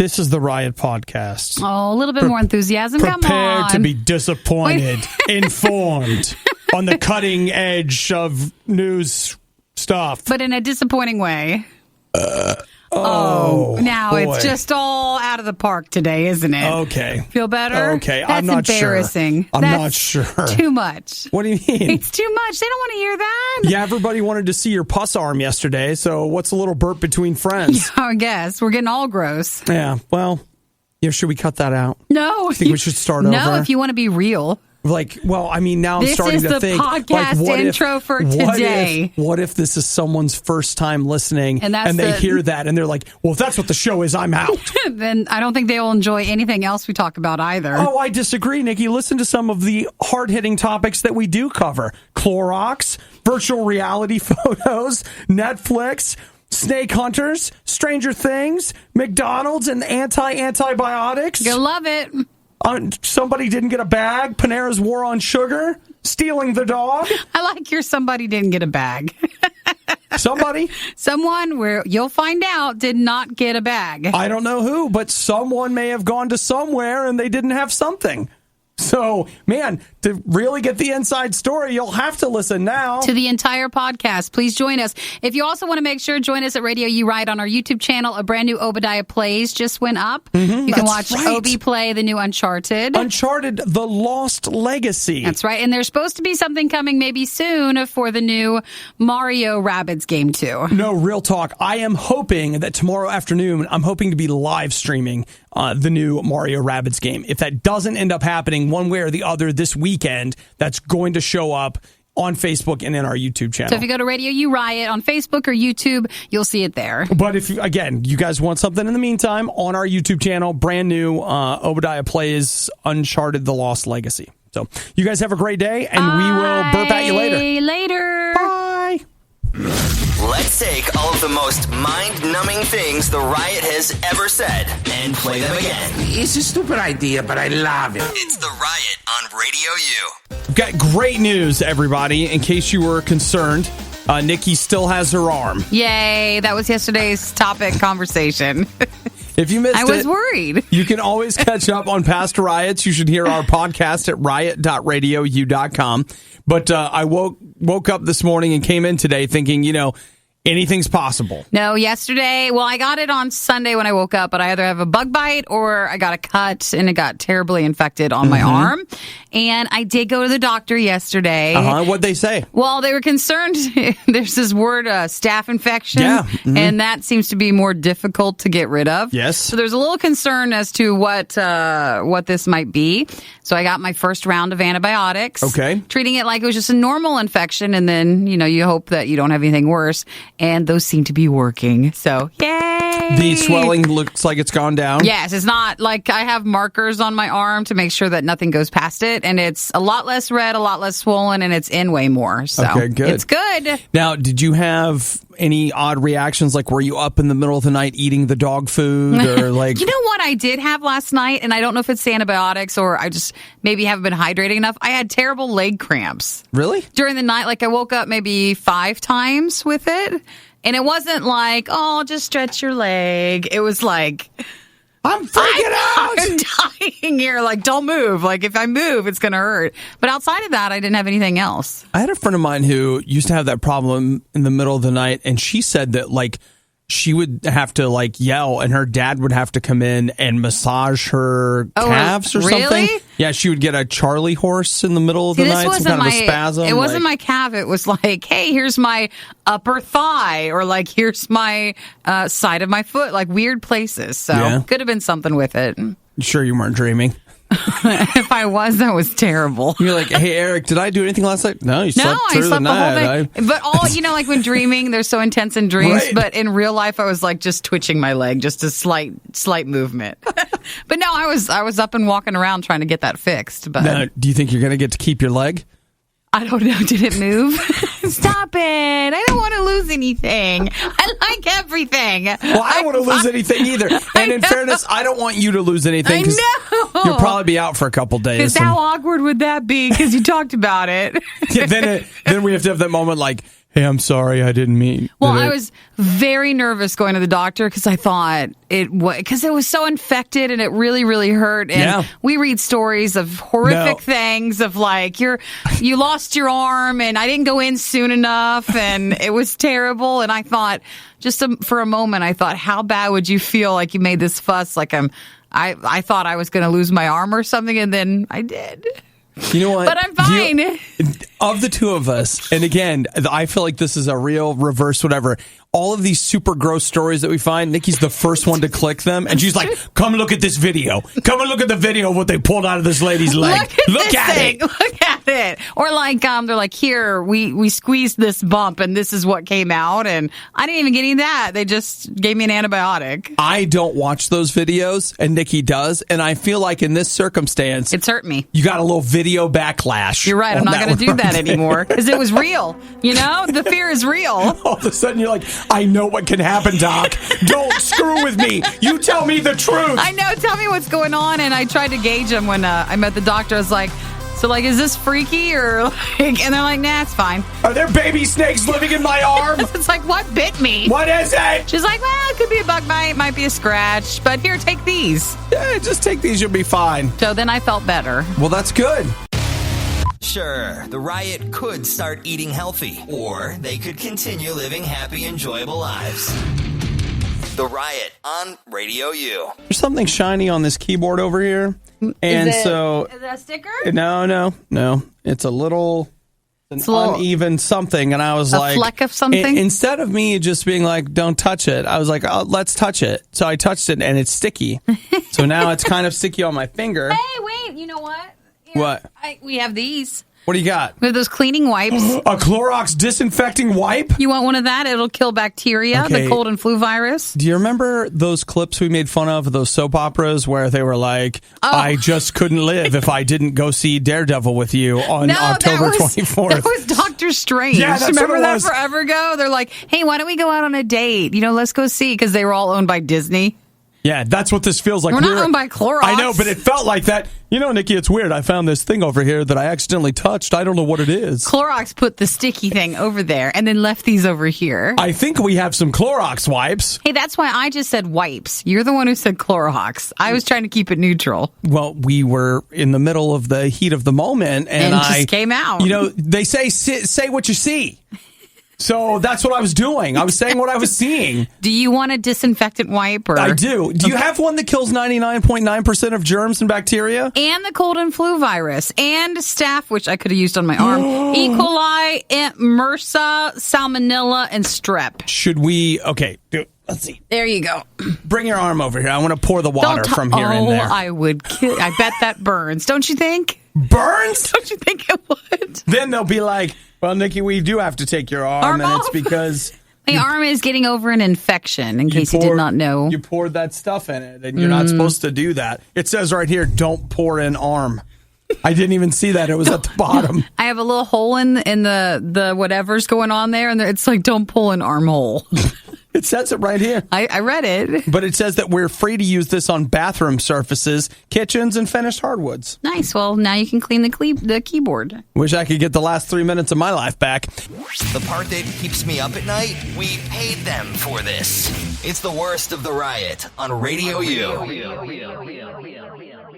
This is the Riot Podcast. Oh, a little bit more enthusiasm. Come on. Prepared to be disappointed, informed, on the cutting edge of news stuff. But in a disappointing way. Now boy. it's just all out of the park today, isn't it? Okay. Feel better? Okay, That's I'm not embarrassing. sure. I'm That's not sure. Too much. What do you mean? It's too much. They don't want to hear that. Yeah, everybody wanted to see your pus arm yesterday, so what's a little burp between friends? Yeah, I guess. We're getting all gross. Yeah, well, should we cut that out? No. I think we should start over. No, if you want to be real. Like, well, I mean, now I'm starting to think. This is the podcast intro for today. What if this is someone's first time listening and they hear that and they're like, well, if that's what the show is, I'm out. Then I don't think they will enjoy anything else we talk about either. Oh, I disagree, Nikki. Listen to some of the hard-hitting topics that we do cover. Clorox, virtual reality photos, Netflix, snake hunters, Stranger Things, McDonald's, and anti-antibiotics. You'll love it. Somebody didn't get a bag. Panera's war on sugar. Stealing the dog. I like your somebody didn't get a bag. Somebody? Someone where you'll find out did not get a bag. I don't know who, but someone may have gone to somewhere and they didn't have something. So, man, to really get the inside story, you'll have to listen now. To the entire podcast. Please join us. If you also want to make sure, join us at Radio You Right on our YouTube channel. A brand new Obadiah Plays just went up. You can watch Obi play the new Uncharted. Uncharted, The Lost Legacy. That's right. And there's supposed to be something coming maybe soon for the new Mario Rabbids game too. No, real talk. I am hoping that tomorrow afternoon, I'm hoping to be live streaming the new Mario Rabbids game. If that doesn't end up happening one way or the other this weekend, that's going to show up on Facebook and in our YouTube channel. So if you go to Radio You Riot on Facebook or YouTube, you'll see it there. But if, again, you guys want something in the meantime, on our YouTube channel, brand new Obadiah Plays Uncharted The Lost Legacy. So you guys have a great day, and we will burp at you later. Later. Bye. Let's take all of the most mind-numbing things the Riot has ever said and play them again. It's a stupid idea, but I love it. It's the Riot on Radio U. We've got great news, everybody. In case you were concerned, Nikki still has her arm. Yay, that was yesterday's topic conversation. If you missed it, I was worried. You can always catch up on past riots. You should hear our podcast at riot.radiou.com. But I woke up this morning and came in today thinking, anything's possible. No, yesterday, I got it on Sunday when I woke up, but I either have a bug bite or I got a cut and it got terribly infected on my arm. And I did go to the doctor yesterday. What'd they say? Well, they were concerned. There's this word, staph infection. Yeah. And that seems to be more difficult to get rid of. Yes. So there's a little concern as to what this might be. So I got my first round of antibiotics. Okay. Treating it like it was just a normal infection. And then, you hope that you don't have anything worse. And those seem to be working. So, yay! The swelling looks like it's gone down? Yes, it's not like I have markers on my arm to make sure that nothing goes past it. And it's a lot less red, a lot less swollen, and it's in way more. So, okay, good. It's good. Now, did you have any odd reactions? Like, were you up in the middle of the night eating the dog food? Or like, You know what I did have last night? And I don't know if it's antibiotics or I just maybe haven't been hydrating enough. I had terrible leg cramps. Really? During the night, like I woke up maybe 5 times with it. And it wasn't like, just stretch your leg. It was like, I'm freaking out. I'm dying here. Like, don't move. Like, if I move, it's going to hurt. But outside of that, I didn't have anything else. I had a friend of mine who used to have that problem in the middle of the night. And she said that, like, she would have to, like, yell, and her dad would have to come in and massage her calves or something. Yeah, she would get a Charlie horse in the middle of the night, some kind of a spasm. It wasn't my calf. It was like, hey, here's my upper thigh, or like, here's my side of my foot, like weird places. So could have been something with it. You sure you weren't dreaming? If I was, that was terrible. You're like, hey, Eric, did I do anything last night? No, you slept through the night. Whole thing. But like when dreaming, they're so intense in dreams. Right. But in real life, I was like just twitching my leg, just a slight movement. But no, I was up and walking around trying to get that fixed. But now, do you think you're going to get to keep your leg? I don't know. Did it move? Stop it. I don't want to lose anything. I like everything. Well, I don't want to lose anything either. And in fairness, I don't want you to lose anything. I know. You'll probably be out for a couple days. Because how awkward would that be? Because you talked about it. Yeah, then we have to have that moment like, Hey, I'm sorry, I didn't mean. Well, I was very nervous going to the doctor because I thought because it was so infected and it really, really hurt. And we read stories of horrific things of like you lost your arm and I didn't go in soon enough and it was terrible. And I thought for a moment, I thought, how bad would you feel like you made this fuss? Like I thought I was going to lose my arm or something, and then I did. You know what? But I'm fine. Of the two of us, and again, I feel like this is a real reverse whatever. All of these super gross stories that we find, Nikki's the first one to click them, and she's like, come look at this video. Come and look at the video of what they pulled out of this lady's leg. Look at it. Look at it. Or like, they're like, here, we squeezed this bump, and this is what came out, and I didn't even get any of that. They just gave me an antibiotic. I don't watch those videos, and Nikki does, and I feel like in this circumstance, it's hurt me. You got a little video backlash. You're right. I'm not going to do that anymore because it was real. You know, the fear is real. All of a sudden, you're like, I know what can happen, Doc. Don't screw with me. You tell me the truth. I know. Tell me what's going on. And I tried to gauge him when I met the doctor. I was like, so like, is this freaky or like, and they're like, nah, it's fine. Are there baby snakes living in my arm? It's like, what bit me? What is it? She's like, well, it could be a bug bite, might be a scratch, but here, take these. Yeah, just take these. You'll be fine. So then I felt better. Well, that's good. Sure, the Riot could start eating healthy, or they could continue living happy, enjoyable lives. The Riot on Radio U. There's something shiny on this keyboard over here. And is it a sticker? No. It's a little uneven something. And I was like, a fleck of something? Instead of me just being like, don't touch it, I was like, oh, let's touch it. So I touched it and it's sticky. So now it's kind of sticky on my finger. Hey, wait, you know what? Here, What? We have these. What do you got? We have those cleaning wipes. A Clorox disinfecting wipe? You want one of that? It'll kill bacteria, the cold and flu virus. Do you remember those clips we made fun of, those soap operas where they were like, I just couldn't live if I didn't go see Daredevil with you on October 24th? That was Doctor Strange. Yeah, that's remember what it that was. forever ago? They're like, hey, why don't we go out on a date? Let's go see, because they were all owned by Disney. Yeah, that's what this feels like. We're not owned by Clorox. I know, but it felt like that. Nikki, it's weird. I found this thing over here that I accidentally touched. I don't know what it is. Clorox put the sticky thing over there and then left these over here. I think we have some Clorox wipes. Hey, that's why I just said wipes. You're the one who said Clorox. I was trying to keep it neutral. Well, we were in the middle of the heat of the moment, and I just came out. They say what you see. So that's what I was doing. I was saying what I was seeing. Do you want a disinfectant wipe? I do. Do you have one that kills 99.9% of germs and bacteria? And the cold and flu virus. And staph, which I could have used on my arm. E. coli, MRSA, salmonella, and strep. Should we... Okay, let's see. There you go. Bring your arm over here. I want to pour the water from here in there. I would kill. I bet that burns. Don't you think? Burns? Don't you think it would? Then they'll be like, well, Nikki, we do have to take your arm and it's because... My arm is getting over an infection, in case you did not know. You poured that stuff in it, and you're not supposed to do that. It says right here, don't pour in arm. I didn't even see that. It was at the bottom. I have a little hole in the whatever's going on there, and it's like, don't pull an armhole. It says it right here. I read it. But it says that we're free to use this on bathroom surfaces, kitchens, and finished hardwoods. Nice. Well, now you can clean the keyboard. Wish I could get the last 3 minutes of my life back. The part that keeps me up at night, we paid them for this. It's the worst of the Riot on Radio U.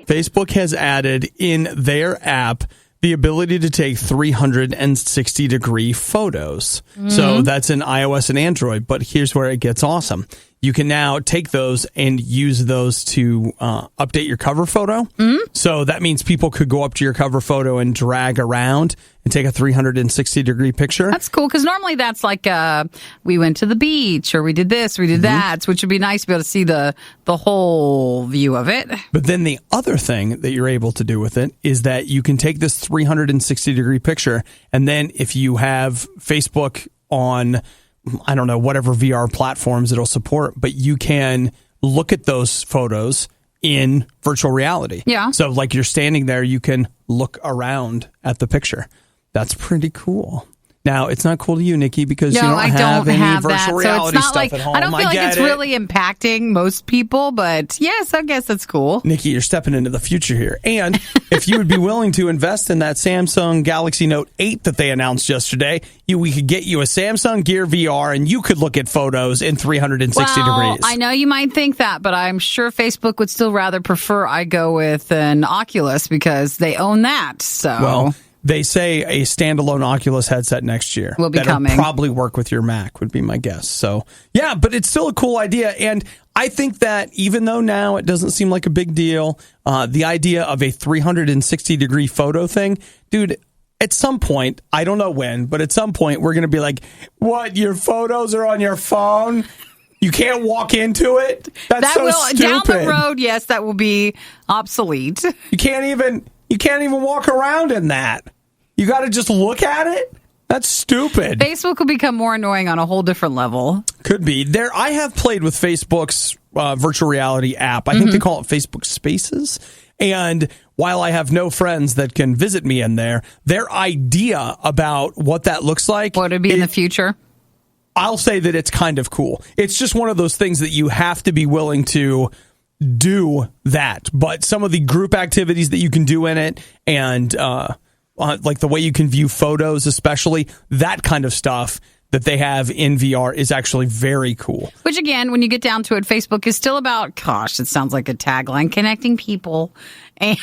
Facebook has added in their app the ability to take 360-degree photos. Mm-hmm. So that's in iOS and Android, but here's where it gets awesome. You can now take those and use those to update your cover photo. Mm-hmm. So that means people could go up to your cover photo and drag around and take a 360-degree picture. That's cool, because normally that's like we went to the beach, or we did this, we did that, which would be nice to be able to see the whole view of it. But then the other thing that you're able to do with it is that you can take this 360-degree picture, and then if you have Facebook on... I don't know, whatever VR platforms it'll support, but you can look at those photos in virtual reality. Yeah. So like you're standing there, you can look around at the picture. That's pretty cool. Now, it's not cool to you, Nikki, because No, you don't I have don't any have virtual that. reality So it's not stuff like, at home. I don't feel like it's really impacting most people, but yes, I guess it's cool. Nikki, you're stepping into the future here. And if you would be willing to invest in that Samsung Galaxy Note 8 that they announced yesterday, we could get you a Samsung Gear VR and you could look at photos in 360 degrees. I know you might think that, but I'm sure Facebook would still rather prefer I go with an Oculus because they own that. So. Well, they say a standalone Oculus headset next year will be coming. That'll probably work with your Mac, would be my guess. So, yeah, but it's still a cool idea. And I think that even though now it doesn't seem like a big deal, the idea of a 360-degree photo thing, dude, at some point, I don't know when, but at some point, we're going to be like, what, your photos are on your phone? You can't walk into it? That's so stupid. Down the road, yes, that will be obsolete. You can't even walk around in that. You got to just look at it? That's stupid. Facebook will become more annoying on a whole different level. Could be. I have played with Facebook's virtual reality app. I think they call it Facebook Spaces. And while I have no friends that can visit me in there, their idea about what that looks like. What would it be in the future? I'll say that it's kind of cool. It's just one of those things that you have to be willing to do that. But some of the group activities that you can do in it and like the way you can view photos, especially that kind of stuff that they have in VR is actually very cool. Which, again, when you get down to it, Facebook is still about, gosh, it sounds like a tagline, connecting people and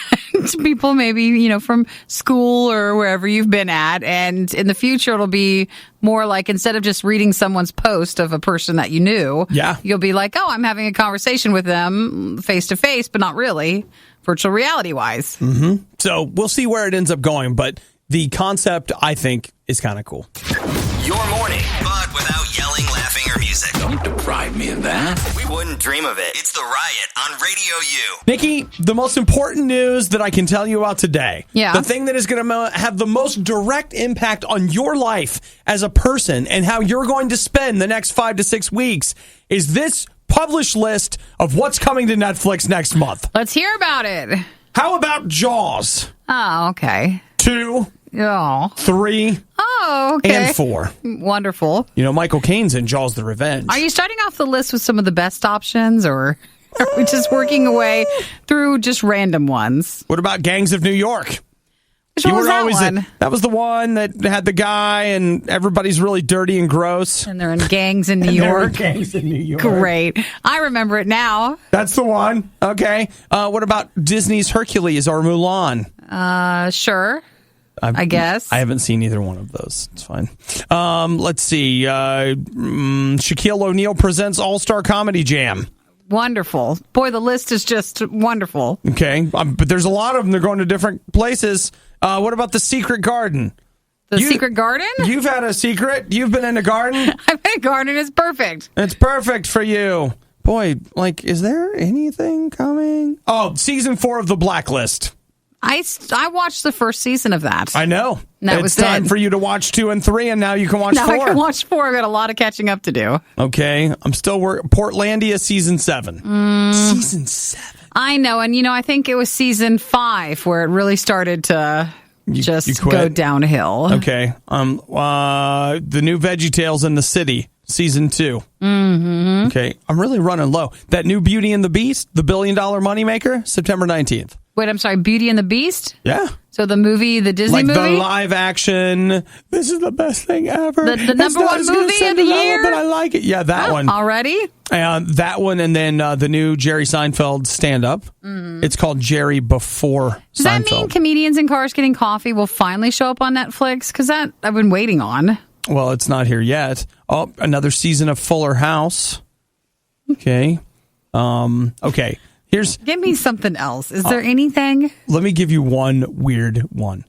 people maybe, from school or wherever you've been at. And in the future, it'll be more like instead of just reading someone's post of a person that you knew, you'll be like, oh, I'm having a conversation with them face to face, but not really virtual reality wise. Mm-hmm. So we'll see where it ends up going. But the concept, I think, is kind of cool. Your morning, but without yelling, laughing, or music. Don't deprive me of that. We wouldn't dream of it. It's The Riot on Radio U. Nikki, the most important news that I can tell you about today, the thing that is going to have the most direct impact on your life as a person and how you're going to spend the next 5 to 6 weeks is this published list of what's coming to Netflix next month. Let's hear about it. How about Jaws? Oh, okay. 2, 3, okay. and 4. Wonderful. Michael Caine's in Jaws the Revenge. Are you starting off the list with some of the best options, or are we just working away through just random ones? What about Gangs of New York? Which one was that one? That was the one that had the guy and everybody's really dirty and gross. And they're in gangs in New York. Gangs in New York. Great. I remember it now. That's the one. Okay. What about Disney's Hercules or Mulan? Sure. I guess. I haven't seen either one of those. It's fine. Let's see. Shaquille O'Neal presents All-Star Comedy Jam. Wonderful. Boy, the list is just wonderful. Okay. But there's a lot of them. They're going to different places. What about The Secret Garden? Secret Garden? You've had a secret. You've been in a garden. I've been in a garden. It's perfect. It's perfect for you. Boy, is there anything coming? Oh, season 4 of The Blacklist. I watched the first season of that. I know. It's time for you to watch 2 and 3, and now you can watch 4. Now I can watch 4. I've got a lot of catching up to do. Okay. I'm still working. Portlandia season 7. Season 7. I know. And, I think it was season 5 where it really started to just go downhill. Okay. The new VeggieTales in the City, season 2. Mm-hmm. Okay. I'm really running low. That new Beauty and the Beast, the $1 billion moneymaker, September 19th. Wait, I'm sorry, Beauty and the Beast? Yeah. So the movie, the Disney movie? Like the live action, this is the best thing ever. The number one movie of the year? But I like it. Yeah, that one. Already? That one, and then the new Jerry Seinfeld stand-up. Mm-hmm. It's called Jerry Before Seinfeld. Does that mean Comedians in Cars Getting Coffee will finally show up on Netflix? Because that I've been waiting on. Well, it's not here yet. Oh, another season of Fuller House. Okay. Okay. Give me something else. Is there anything? Let me give you one weird one.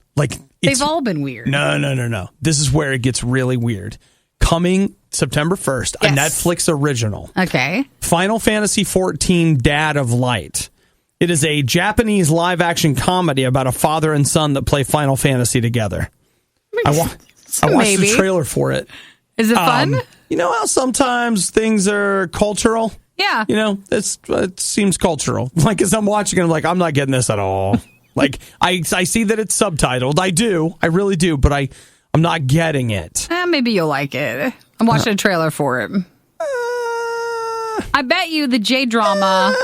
They've all been weird. No. This is where it gets really weird. Coming September 1st, a Netflix original. Okay. Final Fantasy XIV Dad of Light. It is a Japanese live-action comedy about a father and son that play Final Fantasy together. I watched the trailer for it. Is it fun? You know how sometimes things are cultural? Yeah. It seems cultural. As I'm watching it, I'm like, I'm not getting this at all. I see that it's subtitled. I really do. But I'm not getting it. Maybe you'll like it. I'm watching a trailer for it. I bet you the J-drama.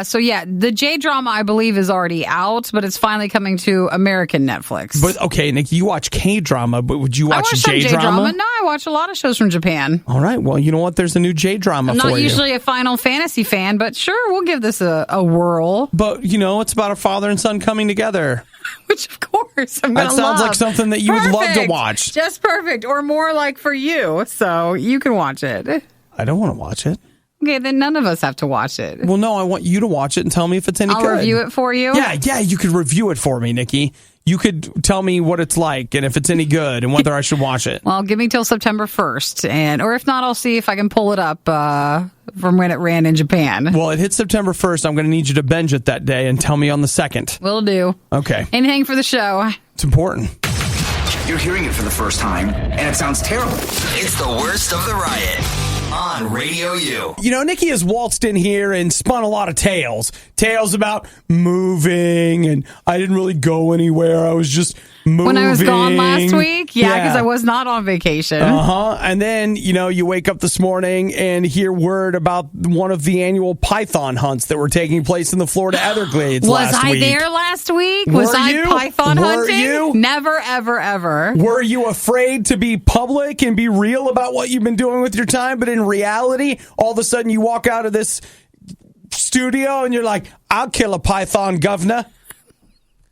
So yeah, the J-drama I believe is already out, but it's finally coming to American Netflix. But okay, Nikki, you watch K-drama, but would you watch J-drama? No, I watch a lot of shows from Japan. All right, well, you know what? There's a new J-drama for you. I'm not usually a Final Fantasy fan, but sure, we'll give this a whirl. But, it's about a father and son coming together. Which, of course, I'm going to love. That sounds like something that you would love to watch. Just perfect, or more like for you, so you can watch it. I don't want to watch it. Okay, then none of us have to watch it. Well, no, I want you to watch it and tell me if it's any good. I'll review it for you? Yeah, you could review it for me, Nikki. You could tell me what it's like and if it's any good and whether I should watch it. Well, give me till September 1st, or if not, I'll see if I can pull it up from when it ran in Japan. Well, it hits September 1st. I'm going to need you to binge it that day and tell me on the 2nd. Will do. Okay. Anything for the show. It's important. You're hearing it for the first time, and it sounds terrible. It's the worst of the riot on Radio U. Nikki has waltzed in here and spun a lot of tales. Tales about moving, and I didn't really go anywhere. I was just moving. When I was gone last week? Yeah, because I was not on vacation. And then, you wake up this morning and hear word about one of the annual python hunts that were taking place in the Florida Everglades last week. Was I there last week? Was I python hunting? Were you? Never, ever, ever. Were you afraid to be public and be real about what you've been doing with your time? But in reality, all of a sudden you walk out of this studio and you're like, I'll kill a python, governor.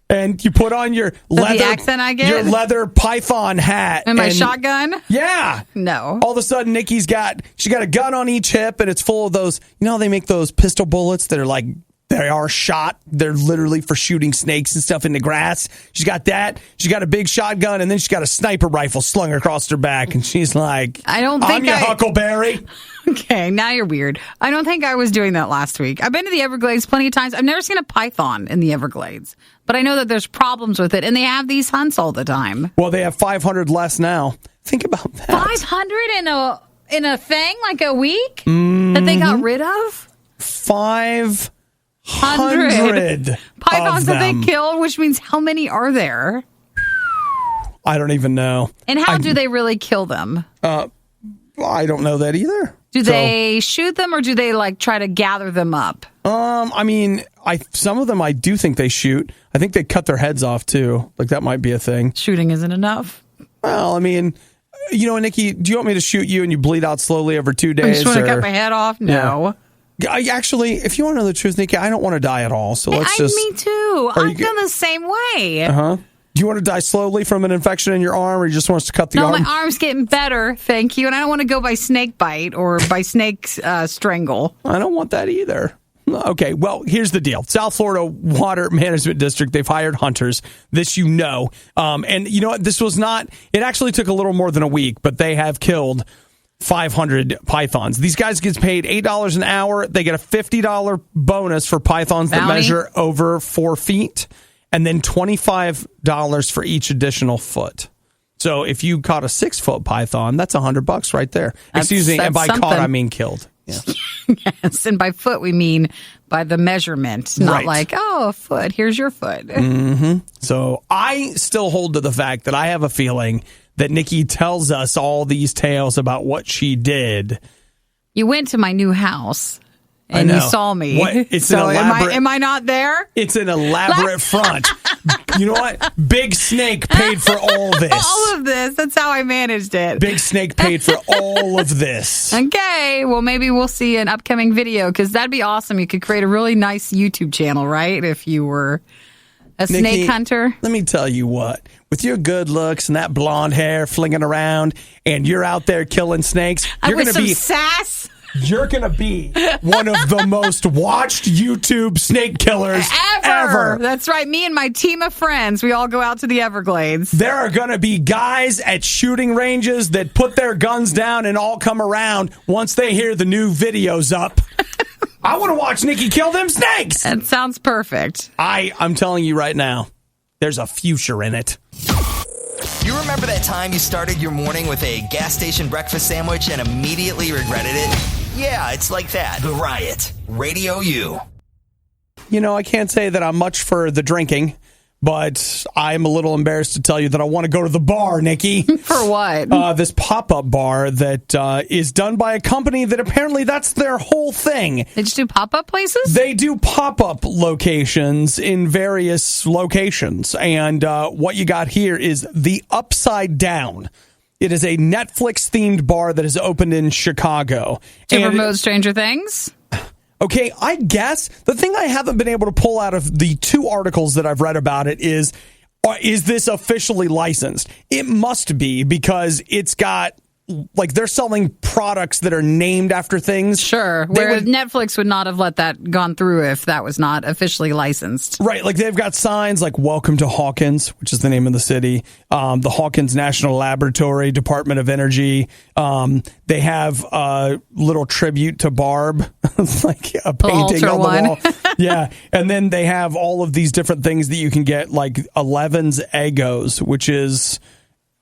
And you put on your leather, the accent I get? Your leather python hat. And my shotgun? Yeah. No. All of a sudden, she's got a gun on each hip, and it's full of those, they make those pistol bullets that are like, they are shot. They're literally for shooting snakes and stuff in the grass. She's got that. She's got a big shotgun, and then she's got a sniper rifle slung across her back. And she's like, I'm your Huckleberry. Okay, now you're weird. I don't think I was doing that last week. I've been to the Everglades plenty of times. I've never seen a python in the Everglades. But I know that there's problems with it, and they have these hunts all the time. Well, they have 500 less now. Think about that. 500 in a thing, like a week? That they got rid of? 500 pythons that they killed, which means how many are there? I don't even know. And how do they really kill them? I don't know that either. Do they shoot them, or do they try to gather them up? Some of them I do think they shoot. I think they cut their heads off too. That might be a thing. Shooting isn't enough. Well, Nikki, do you want me to shoot you and you bleed out slowly over 2 days? I just want to cut my head off? No. Yeah. Actually, if you want to know the truth, Nikki, I don't want to die at all. So let's just. Me too. I'm the same way. Do you want to die slowly from an infection in your arm, or you just want us to cut the arm? No, my arm's getting better, thank you. And I don't want to go by snake bite or by snake strangle. I don't want that either. Okay, well, here's the deal. South Florida Water Management District, they've hired hunters. This and you know what? This was not, it actually took a little more than a week, but they have killed 500 pythons. These guys get paid $8 an hour. They get a $50 bonus for pythons that measure over 4 feet, and then $25 for each additional foot. So if you caught a 6-foot python, that's $100 right there. Excuse me, and by something. Caught I mean killed. Yeah. Yes, and by foot we mean by the measurement, not a foot. Here's your foot. Mm-hmm. So I still hold to the fact that I have a feeling that Nikki tells us all these tales about what she did. You went to my new house. And you saw me. It's an elaborate, am I not there? It's an elaborate front. You know what? Big Snake paid for all this. All of this. That's how I managed it. Big Snake paid for all of this. Okay. Well, maybe we'll see an upcoming video, because that'd be awesome. You could create a really nice YouTube channel, right? If you were a Nikki, snake hunter. Let me tell you what. With your good looks and that blonde hair flinging around, and you're out there killing snakes, you're going to be sass. You're going to be one of the most watched YouTube snake killers ever. That's right. Me and my team of friends, we all go out to the Everglades. There are going to be guys at shooting ranges that put their guns down and all come around once they hear the new videos up. I want to watch Nikki kill them snakes. That sounds perfect. I'm telling you right now, there's a future in it. You remember that time you started your morning with a gas station breakfast sandwich and immediately regretted it? Yeah, it's like that. The Riot. Radio U. I can't say that I'm much for the drinking, but I'm a little embarrassed to tell you that I want to go to the bar, Nikki. For what? This pop-up bar that is done by a company that apparently that's their whole thing. They just do pop-up places? They do pop-up locations in various locations. And what you got here is the Upside Down. It is a Netflix-themed bar that is opened in Chicago. Do you promote Stranger Things? Okay, I guess. The thing I haven't been able to pull out of the 2 articles that I've read about it is this officially licensed? It must be, because it's got, like, they're selling products that are named after things. Sure. Whereas Netflix would not have let that gone through if that was not officially licensed. Right. Like, they've got signs like "Welcome to Hawkins," which is the name of the city, the Hawkins National Laboratory, Department of Energy. They have a little tribute to Barb, like a painting on the wall. Yeah. And then they have all of these different things that you can get, like 11's Eggos, which is,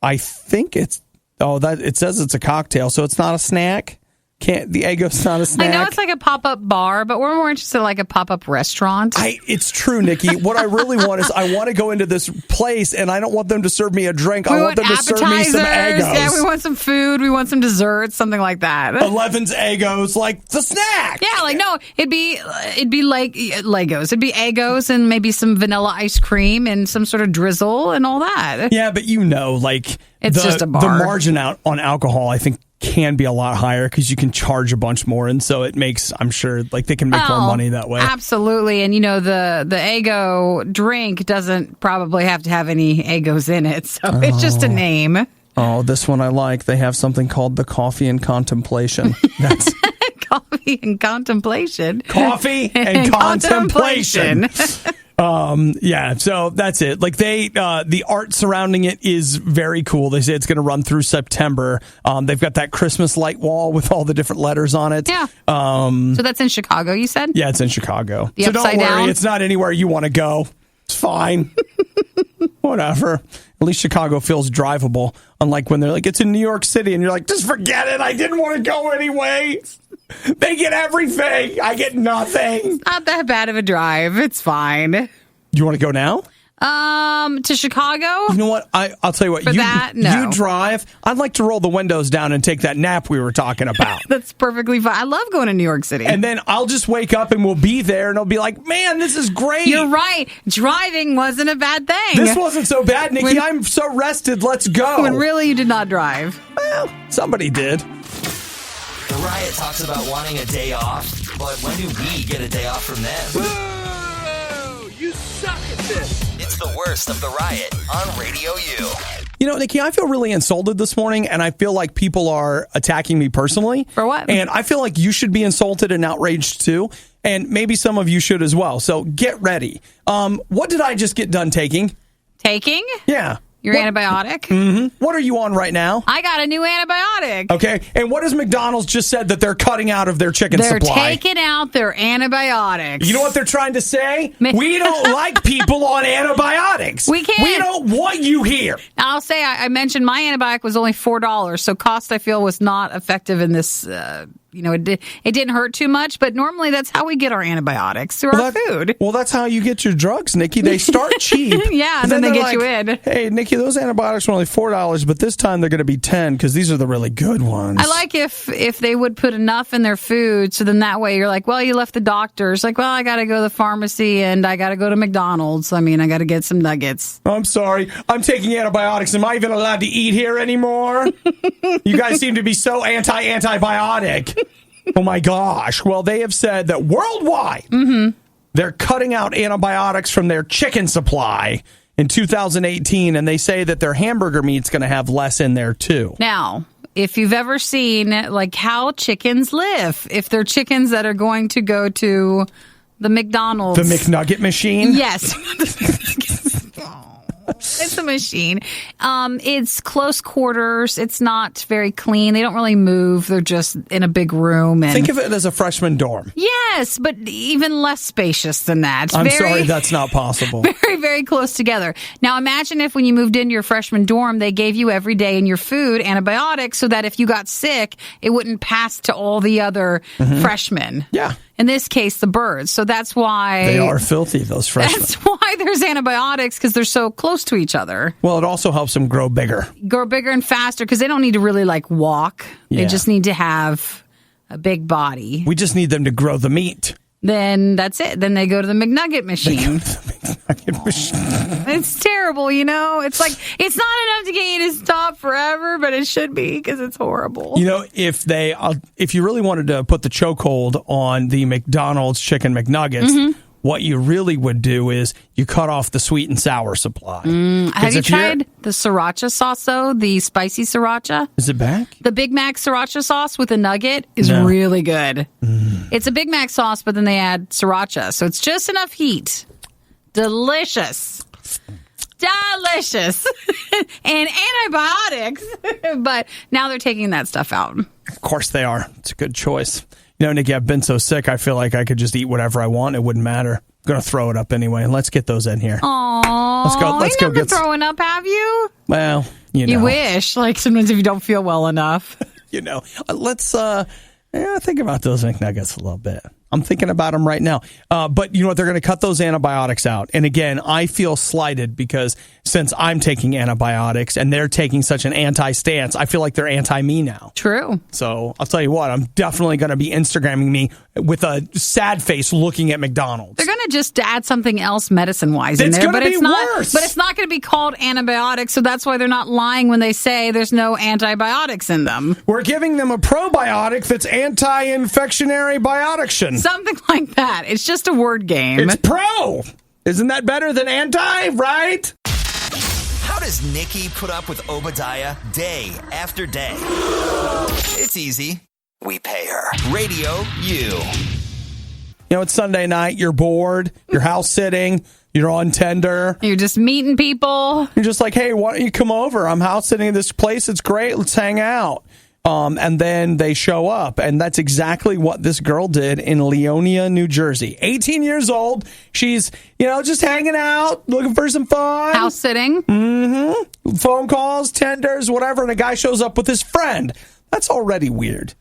I think it's, it says it's a cocktail, so it's not a snack. The Eggo's not a snack. I know it's like a pop-up bar, but we're more interested in like a pop-up restaurant. It's true, Nikki. What I really want is I want to go into this place, and I don't want them to serve me a drink. I want them to serve me some Eggos. Yeah, we want some food. We want some desserts, something like that. 11's Eggos, like the snack. Yeah, like, no, it'd be like Legos. It'd be Eggos and maybe some vanilla ice cream and some sort of drizzle and all that. Yeah, but like it's just a bar. The margin out on alcohol, I think, can be a lot higher because you can charge a bunch more, and so it makes, I'm sure, like, they can make more money that way. Absolutely. And the Eggo drink doesn't probably have to have any Eggos in it, so it's just a name. Oh, this one I like. They have something called the Coffee and Contemplation. That's Coffee and Contemplation. Coffee and Contemplation. Yeah, so that's it. Like, the art surrounding it is very cool. They say it's going to run through September. They've got that Christmas light wall with all the different letters on it. Yeah. So that's in Chicago, you said? Yeah, it's in Chicago. The so don't worry, down? It's not anywhere you want to go. It's fine. Whatever. At least Chicago feels drivable. Unlike when they're like, it's in New York City, and you're like, just forget it. I didn't want to go anyway. They get everything. I get nothing. Not that bad of a drive. It's fine. You want to go now? To Chicago? You know what? I'll tell you what. You drive. I'd like to roll the windows down and take that nap we were talking about. That's perfectly fine. I love going to New York City. And then I'll just wake up and we'll be there, and I'll be like, man, this is great. You're right. Driving wasn't a bad thing. This wasn't so bad, Nikki. I'm so rested. Let's go. When really you did not drive. Well, somebody did. The Riot talks about wanting a day off, but when do we get a day off from them? Boo! You suck at this. It's the worst of the Riot on Radio U. You know, Nikki, I feel really insulted this morning, and I feel like people are attacking me personally. For what? And I feel like you should be insulted and outraged too, and maybe some of you should as well. So get ready. What did I just get done taking? Taking? Yeah. Your antibiotic? Mm-hmm. What are you on right now? I got a new antibiotic. Okay. And what has McDonald's just said that they're cutting out of their chicken supply? They're taking out their antibiotics. You know what they're trying to say? We don't like people on antibiotics. We can't. We don't want you here. I'll say I mentioned my antibiotic was only $4, so cost, I feel, was not effective in this. It didn't hurt too much, but normally that's how we get our antibiotics, through our food. Well, that's how you get your drugs, Nikki. They start cheap. Yeah, and then they get you in. Hey, Nikki, those antibiotics were only $4, but this time they're going to be $10 because these are the really good ones. I like if they would put enough in their food, so then that way you're like, well, you left the doctor's. Like, well, I got to go to the pharmacy and I got to go to McDonald's. I mean, I got to get some nuggets. I'm sorry. I'm taking antibiotics. Am I even allowed to eat here anymore? You guys seem to be so anti-antibiotic. Oh, my gosh. Well, they have said that worldwide, they're cutting out antibiotics from their chicken supply in 2018, and they say that their hamburger meat's going to have less in there, too. Now, if you've ever seen, like, how chickens live, if they're chickens that are going to go to the McDonald's. The McNugget machine? Yes. It's a machine. It's close quarters. It's not very clean. They don't really move. They're just in a big room. And think of it as a freshman dorm. Yes, but even less spacious than that. I'm sorry, that's not possible. Very, very close together. Now, imagine if when you moved into your freshman dorm, they gave you every day in your food antibiotics so that if you got sick, it wouldn't pass to all the other freshmen. Yeah. In this case, the birds. So that's why... They are filthy, those freshmen. That's why there's antibiotics, because they're so close to each other. Well, it also helps them grow bigger. Grow bigger and faster, because they don't need to really, walk. Yeah. They just need to have a big body. We just need them to grow the meat. Then that's it. Then they go to the McNugget machine. It's terrible, It's like, it's not enough to get you to stop forever, but it should be because it's horrible. If you really wanted to put the chokehold on the McDonald's chicken McNuggets, what you really would do is you cut off the sweet and sour supply. Have you tried the sriracha sauce, though? The spicy sriracha? Is it back? The Big Mac sriracha sauce with a nugget is really good. It's a Big Mac sauce, but then they add sriracha. So it's just enough heat. Delicious. And antibiotics. But now they're taking that stuff out. Of course they are. It's a good choice. Nikki, I've been so sick, I feel like I could just eat whatever I want. It wouldn't matter. I'm going to throw it up anyway. Let's get those in here. Aww. Let's go get throwing up, have you? Well, You wish. Sometimes if you don't feel well enough. Let's think about those McNuggets a little bit. I'm thinking about them right now. But you know what? They're going to cut those antibiotics out. And again, I feel slighted because since I'm taking antibiotics and they're taking such an anti-stance, I feel like they're anti-me now. True. So I'll tell you what, I'm definitely going to be Instagramming me with a sad face looking at McDonald's. They're going to just add something else medicine-wise in there. It's going to be worse. But it's not going to be called antibiotics, so that's why they're not lying when they say there's no antibiotics in them. We're giving them a probiotic that's anti-infectionary biotiction. Something like that. It's just a word game. It's pro. Isn't that better than anti, right? How does Nikki put up with Obadiah day after day? It's easy. We pay her. Radio U. It's Sunday night. You're bored. You're house sitting. You're on Tinder. You're just meeting people. You're just like, hey, why don't you come over? I'm house sitting at this place. It's great. Let's hang out. And then they show up. And that's exactly what this girl did in Leonia, New Jersey. 18 years old. She's, just hanging out, looking for some fun. House sitting. Mm-hmm. Phone calls, Tinders, whatever. And a guy shows up with his friend. That's already weird.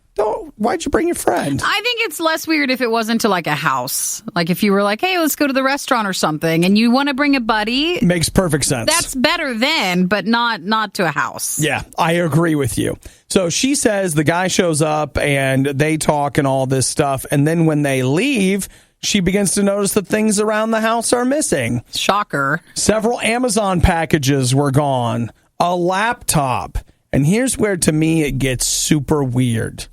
Why'd you bring your friend? I think it's less weird if it wasn't to a house. Like if you were like, hey, let's go to the restaurant or something, and you want to bring a buddy. Makes perfect sense. That's better then, but not to a house. Yeah, I agree with you. So she says the guy shows up and they talk and all this stuff. And then when they leave, she begins to notice that things around the house are missing. Shocker. Several Amazon packages were gone. A laptop. And here's where, to me, it gets super weird.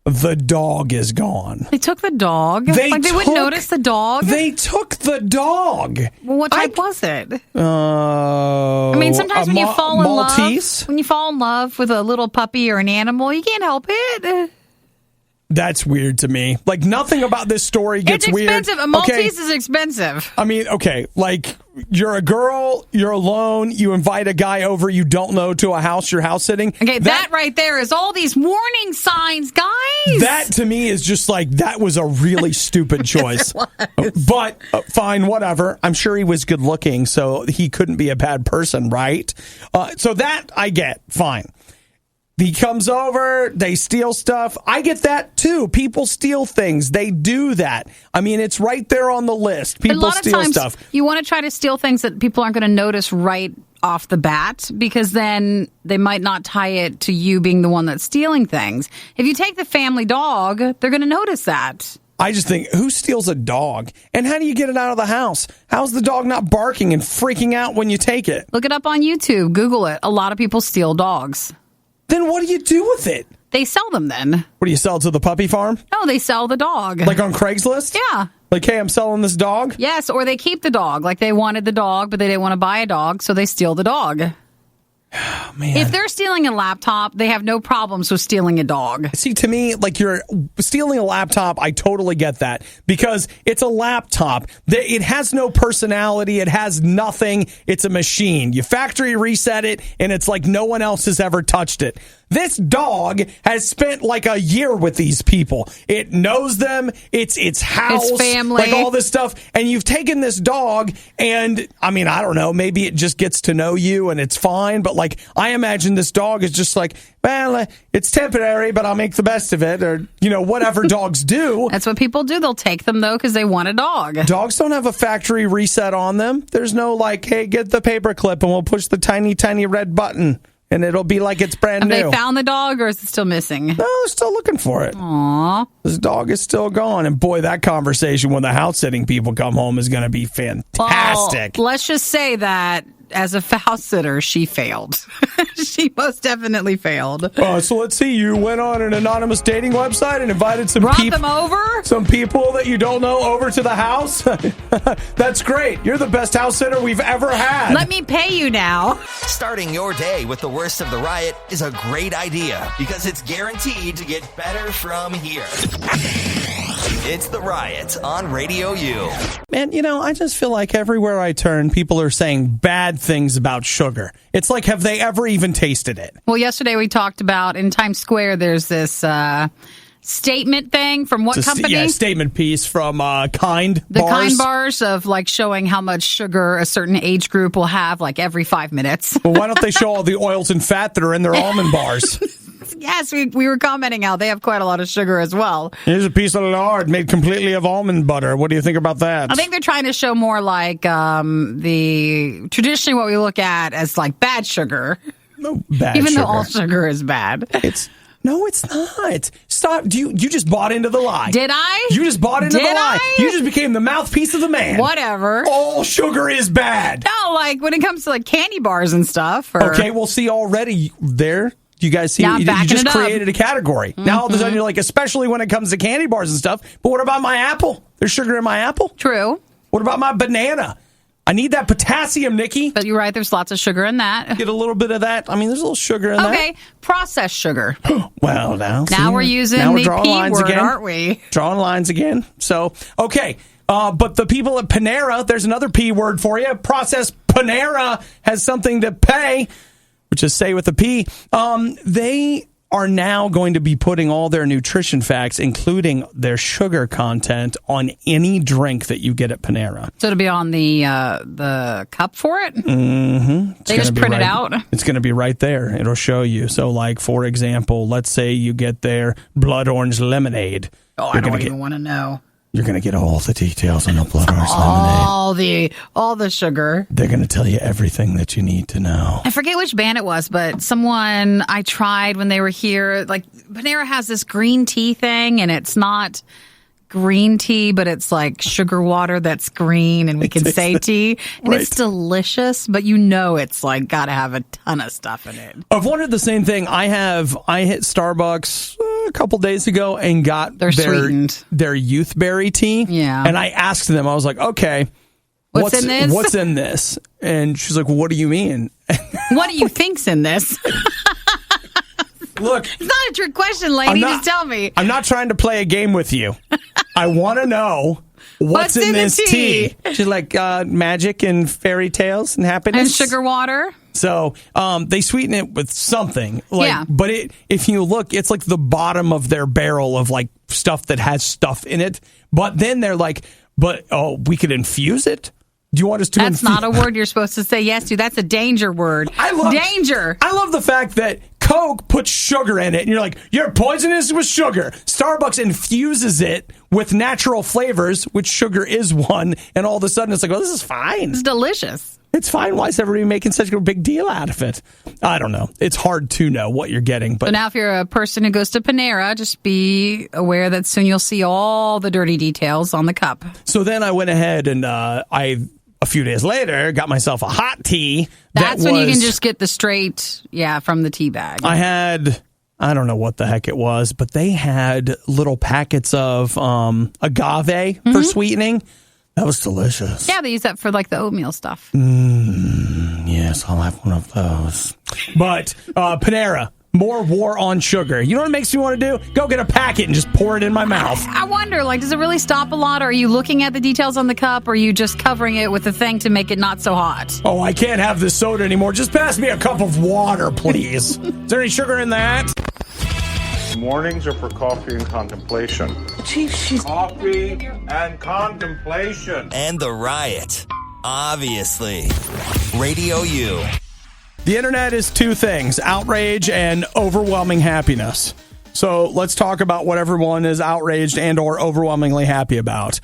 The dog is gone. They took the dog? They wouldn't notice the dog? They took the dog. Well, what type was it? Sometimes when you fall in Maltese? When you fall in love with a little puppy or an animal, you can't help it. That's weird to me. Nothing about this story gets weird. It's expensive. A Maltese is expensive. You're a girl, you're alone, you invite a guy over you don't know to a house you're house sitting. Okay, that right there is all these warning signs, guys. That to me is just that was a really stupid choice. But fine, whatever. I'm sure he was good looking, so he couldn't be a bad person, right? So that I get. Fine. He comes over, they steal stuff. I get that too. People steal things. They do that. It's right there on the list. People steal stuff. You want to try to steal things that people aren't going to notice right off the bat, because then they might not tie it to you being the one that's stealing things. If you take the family dog, they're going to notice that. I just think, who steals a dog? And how do you get it out of the house? How's the dog not barking and freaking out when you take it? Look it up on YouTube. Google it. A lot of people steal dogs. Then what do you do with it? They sell them then. What do you sell to the puppy farm? No, they sell the dog. Like on Craigslist? Yeah. Hey, I'm selling this dog? Yes, or they keep the dog. They wanted the dog, but they didn't want to buy a dog, so they steal the dog. Oh, man. If they're stealing a laptop, they have no problems with stealing a dog. See, to me, you're stealing a laptop, I totally get that. Because it's a laptop. It has no personality. It has nothing. It's a machine. You factory reset it, and it's like no one else has ever touched it. This dog has spent like a year with these people. It knows them. It's its house. Its family. Like all this stuff. And you've taken this dog and, I mean, I don't know, maybe it just gets to know you and it's fine. But like, I imagine this dog is just like, well, it's temporary, but I'll make the best of it. Or, whatever dogs do. That's what people do. They'll take them, though, because they want a dog. Dogs don't have a factory reset on them. There's no like, hey, get the paper clip and we'll push the tiny, tiny red button and it'll be like it's brand new. Have they found the dog or is it still missing? No, they're still looking for it. Aww. This dog is still gone. And boy, that conversation when the house sitting people come home is going to be fantastic. Well, let's just say that as a house sitter, she failed. She most definitely failed. So let's see. You went on an anonymous dating website and invited some Brought them over? Some people that you don't know over to the house? That's great. You're the best house sitter we've ever had. Let me pay you now. Starting your day with the worst of the riot is a great idea because it's guaranteed to get better from here. It's The Riot on Radio U. Man, I just feel like everywhere I turn, people are saying bad things about sugar. It's like, have they ever even tasted it? Well, yesterday we talked about in Times Square, there's this statement thing from what company? Yeah, statement piece from Kind The bars. Kind bars of like showing how much sugar a certain age group will have like every 5 minutes. Well, why don't they show all the oils and fat that are in their almond bars? Yes, we were commenting how they have quite a lot of sugar as well. Here's a piece of lard made completely of almond butter. What do you think about that? I think they're trying to show more like the traditionally what we look at as like bad sugar. No, bad Even sugar. though all sugar is bad. No, it's not. Stop. You just bought into the lie. Did I? You just bought into the lie. I? You just became the mouthpiece of the man. Whatever. All sugar is bad. No, like when it comes to like candy bars and stuff. Okay, we'll see already there. You guys see, you just created a category. Mm-hmm. Now all of a sudden you're like, especially when it comes to candy bars and stuff. But what about my apple? There's sugar in my apple. True. What about my banana? I need that potassium, Nikki. But you're right, there's lots of sugar in that. Get a little bit of that. I mean, there's a little sugar in that. Okay, processed sugar. Well, now we're using the P word, aren't we? Drawing lines again. So, okay. But the people at Panera, there's another P word for you. Processed Panera has something to pay, which is say with a P. They are now going to be putting all their nutrition facts, including their sugar content, on any drink that you get at Panera. So it'll be on the cup for it? Mm-hmm. They just print it out? It's going to be right there. It'll show you. So, like, for example, let's say you get their blood orange lemonade. Oh, I don't even want to know. You're going to get all the details on the blood orange lemonade. All the sugar. They're going to tell you everything that you need to know. I forget which band it was, but someone I tried when they were here, like Panera has this green tea thing, and it's not green tea, but it's like sugar water that's green, and we can say tea, and It's delicious, but it's like got to have a ton of stuff in it. I've wondered the same thing. I hit Starbucks a couple days ago and got their youth berry tea. Yeah. And I asked them, I was like, okay, what's in this? What's in this? And she's like, what do you mean? What do you think's in this? Look, it's not a trick question, lady. Just tell me. I'm not trying to play a game with you. I want to know what's in this tea. She's like magic and fairy tales and happiness and sugar water. So they sweeten it with something. But if you look, it's like the bottom of their barrel of like stuff that has stuff in it. But then they're like, we could infuse it. Do you want us to? That's not a word you're supposed to say yes to. That's a danger word. Danger. I love the fact that Coke puts sugar in it, and you're like, you're poisonous with sugar. Starbucks infuses it with natural flavors, which sugar is one, and all of a sudden it's like, this is fine. It's delicious. It's fine. Why is everybody making such a big deal out of it? I don't know. It's hard to know what you're getting. But now if you're a person who goes to Panera, just be aware that soon you'll see all the dirty details on the cup. So then I went ahead and a few days later, got myself a hot tea. That's when you can just get the straight, from the tea bag. I don't know what the heck it was, but they had little packets of agave for sweetening. That was delicious. Yeah, they use that for like the oatmeal stuff. Yes, I'll have one of those. But Panera, More war on sugar. You know what it makes me want to do? Go get a packet and just pour it in my mouth. I wonder, like, does it really stop a lot? Or are you looking at the details on the cup? Or are you just covering it with a thing to make it not so hot? Oh, I can't have this soda anymore. Just pass me a cup of water, please. Is there any sugar in that? Mornings are for coffee and contemplation. Chief, Coffee and contemplation. And the Riot. Obviously. Radio U. The internet is two things, outrage and overwhelming happiness. So let's talk about what everyone is outraged and or overwhelmingly happy about.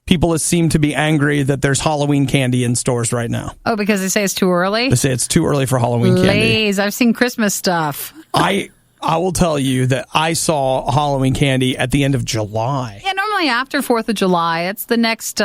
People seem to be angry that there's Halloween candy in stores right now. Oh, because they say it's too early? They say it's too early for Halloween candy. Please, I've seen Christmas stuff. I will tell you that I saw Halloween candy at the end of July. Yeah, normally after 4th of July, it's the next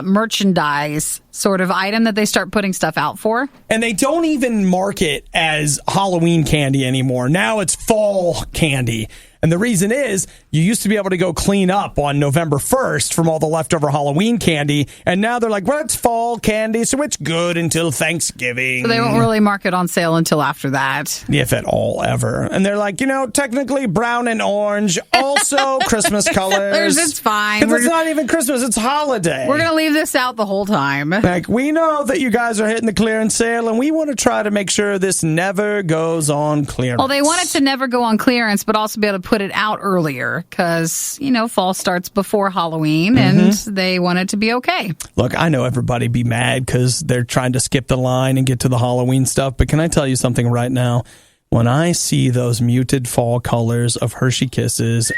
merchandise sort of item that they start putting stuff out for. And they don't even mark it as Halloween candy anymore. Now it's fall candy. And the reason is you used to be able to go clean up on November 1st from all the leftover Halloween candy. And now they're like, well, it's fall candy, so it's good until Thanksgiving. So they won't really mark it on sale until after that. If at all, ever. And they're like, technically brown and orange, also Christmas colors. It's fine. Because it's not even Christmas, it's holiday. We're going to leave this out the whole time. Like, we know that you guys are hitting the clearance sale, and we want to try to make sure this never goes on clearance. Well, they want it to never go on clearance, but also be able to put it out earlier because, fall starts before Halloween and they want it to be okay. Look, I know everybody be mad because they're trying to skip the line and get to the Halloween stuff, but can I tell you something right now? When I see those muted fall colors of Hershey Kisses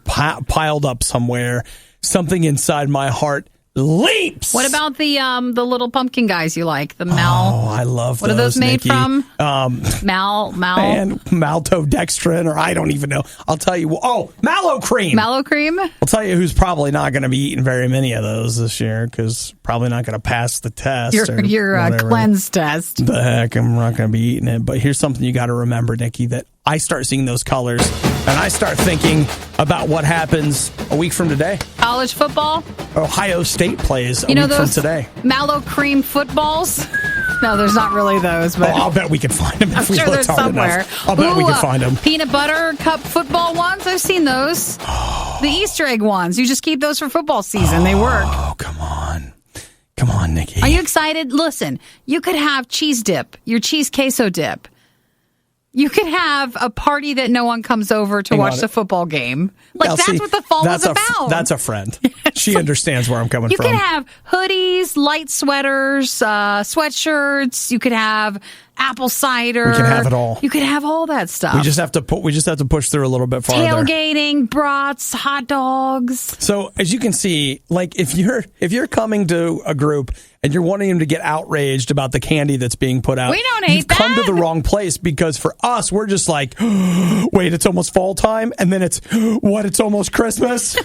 piled up somewhere, something inside my heart leaps. What about the little pumpkin guys you like? The Oh, I love what those. What are those made Nikki. from? Maltodextrin, or I don't even know. I'll tell you. Oh, Mallow Cream. Mallow Cream? I'll tell you who's probably not going to be eating very many of those this year because probably not going to pass the test. Your cleanse test. The heck, I'm not going to be eating it. But here's something you got to remember, Nikki, that I start seeing those colors and I start thinking about what happens a week from today. College football? Ohio State plays a week from today. Mallow Cream footballs? No, there's not really those. But I'll bet we can find them if we look hard somewhere. enough. I'll bet we can find them. Peanut butter cup football ones? I've seen those. The Easter egg ones. You just keep those for football season. They work. Oh, come on. Come on, Nikki. Are you excited? Listen, you could have cheese dip, your cheese queso dip. You could have a party that no one comes over to watch the football game. Like, that's what the fall is about. That's a friend. She understands where I'm coming from. You could have hoodies, light sweaters, sweatshirts. You could have apple cider. We can have it all. You could have all that stuff. We just have to push through a little bit farther. Tailgating, brats, hot dogs. So as you can see, like if you're coming to a group and you're wanting them to get outraged about the candy that's being put out, we don't hate you've come to the wrong place, because for us, we're just like, wait, it's almost fall time, and then it's almost Christmas.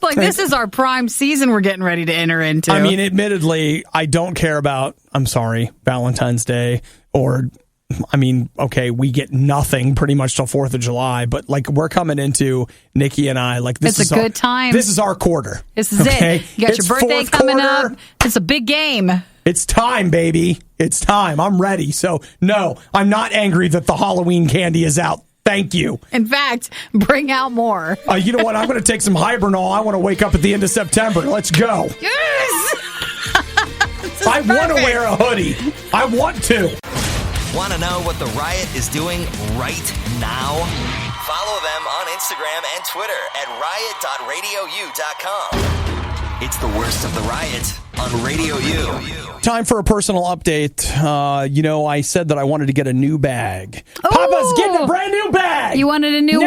Like, this is our prime season we're getting ready to enter into. I mean, admittedly, I don't care about, Valentine's Day, or, okay, we get nothing pretty much till 4th of July, but like we're coming into, Nikki and I, like this is a good time. This is our quarter. This is it. You got your birthday coming up. It's a big game. It's time, baby. It's time. I'm ready. So, no, I'm not angry that the Halloween candy is out. Thank you. In fact, bring out more. You know what? I'm going to take some Hibernol. I want to wake up at the end of September. Let's go. Yes! I want to wear a hoodie. I want to. Want to know what the Riot is doing right now? Follow them on Instagram and Twitter at riot.radiou.com. It's the worst of the Riot on Radio U. Time for a personal update. I said that I wanted to get a new bag. Ooh. Papa's getting a brand new bag. You wanted a new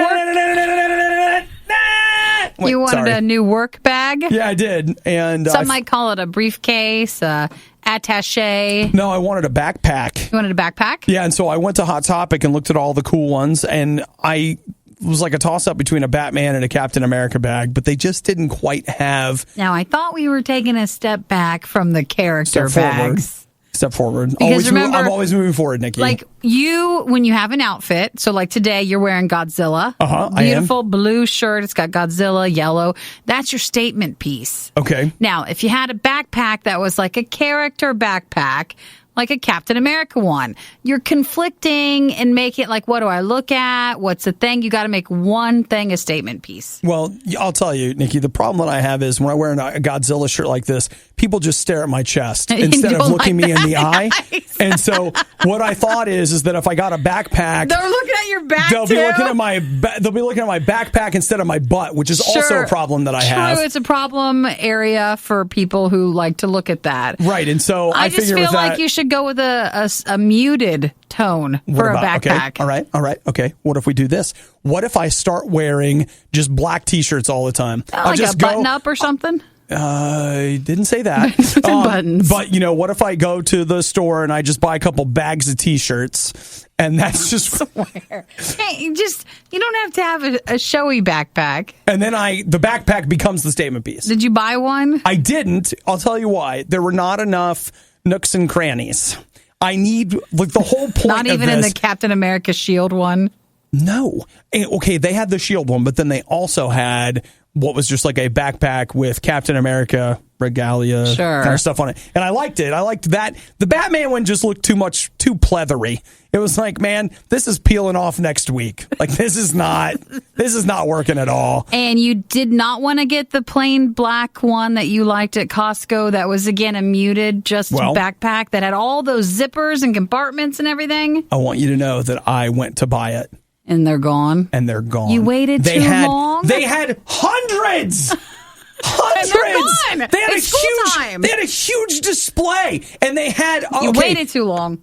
You wanted a new work bag? Yeah, I did. And some might call it a briefcase, attaché. No, I wanted a backpack. You wanted a backpack? Yeah, and so I went to Hot Topic and looked at all the cool ones, and I was like a toss-up between a Batman and a Captain America bag, but they just didn't quite have... Now, I thought we were taking a step back from the character bags. Step forward. Remember, I'm always moving forward, Nikki. Like when you have an outfit, so like today you're wearing Godzilla. Beautiful blue shirt. It's got Godzilla, yellow. That's your statement piece. Okay. Now, if you had a backpack that was like a character backpack like a Captain America one. You're conflicting and make it like, what do I look at? What's the thing? You got to make one thing a statement piece. Well, I'll tell you, Nikki, the problem that I have is when I wear a Godzilla shirt like this, people just stare at my chest instead of looking me in the eye. And so what I thought is that if I got a backpack, they're looking at your back. They'll be looking at my backpack instead of my butt, which is also a problem that I have. True, it's a problem area for people who like to look at that. Right, and so I just feel like you should go with a muted tone for a backpack. Okay. All right. Okay. What if we do this? What if I start wearing just black T-shirts all the time? I'll just a button up or something? I didn't say that. Buttons. But, what if I go to the store and I just buy a couple bags of T-shirts and that's just... Hey, you don't have to have a showy backpack. And then the backpack becomes the statement piece. Did you buy one? I didn't. I'll tell you why. There were not enough nooks and crannies. I need, the whole point Not even in the Captain America shield one? No. Okay, they had the shield one, but then they also had what was just like a backpack with Captain America regalia kind of stuff on it. And I liked it. I liked that. The Batman one just looked too pleathery. It was like, man, this is peeling off next week. Like, this is not working at all. And you did not want to get the plain black one that you liked at Costco that was, again, a muted backpack that had all those zippers and compartments and everything? I want you to know that I went to buy it. And they're gone? And they're gone. You waited too long? They had hundreds! Hundreds! And they're gone. It's school time. They had a huge display, and they had... You waited too long.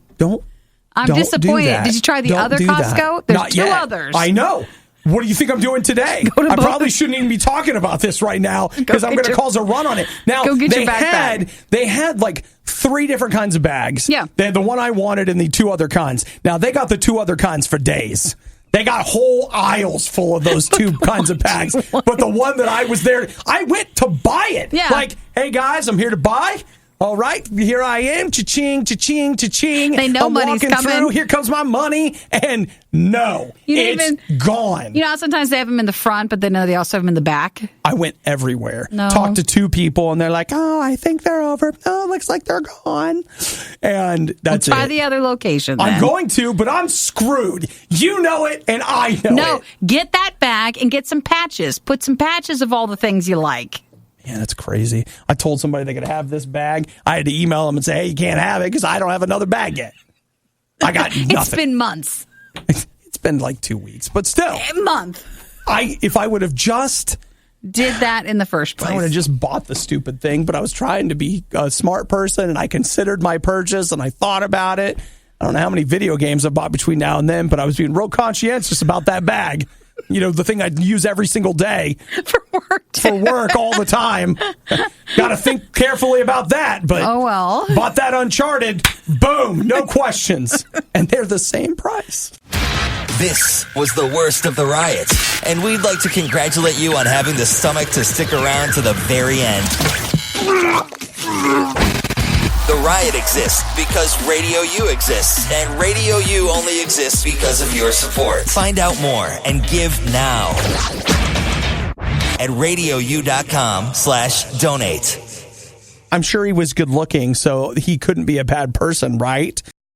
I'm disappointed. Did you try the other Costco? There's two others. I know. What do you think I'm doing today? I probably shouldn't even be talking about this right now because I'm going to cause a run on it. Now, they had like 3 different kinds of bags. Yeah. They had the one I wanted and the 2 other kinds. Now, they got the 2 other kinds for days. They got whole aisles full of those 2 kinds of bags. But the one that I was there, I went to buy it. Yeah. Like, hey, guys, I'm here to buy. All right, here I am. Cha-ching, cha-ching, cha-ching. They know money's coming. Through. Here comes my money. And no, it's gone. You know how sometimes they have them in the front, but then they also have them in the back? I went everywhere. No. Talked to 2 people, and they're like, oh, I think they're over. Oh, it looks like they're gone. And that's it. Try the other location, then. I'm going to, but I'm screwed. You know it, and I know it. No, get that bag and get some patches. Put some patches of all the things you like. Yeah, that's crazy. I told somebody they could have this bag. I had to email them and say, hey, you can't have it because I don't have another bag yet. I got nothing. It's been months. It's been like 2 weeks, but still. A month. If I would have just... did that in the first place. I would have just bought the stupid thing, but I was trying to be a smart person, and I considered my purchase, and I thought about it. I don't know how many video games I bought between now and then, but I was being real conscientious about that bag. The thing I'd use every single day. For work all the time. Got to think carefully about that. But oh, well. Bought that Uncharted. Boom. No questions. And they're the same price. This was the worst of the riots. And we'd like to congratulate you on having the stomach to stick around to the very end. The Riot exists because Radio U exists, and Radio U only exists because of your support. Find out more and give now at radiou.com/donate. I'm sure he was good looking, so he couldn't be a bad person, right?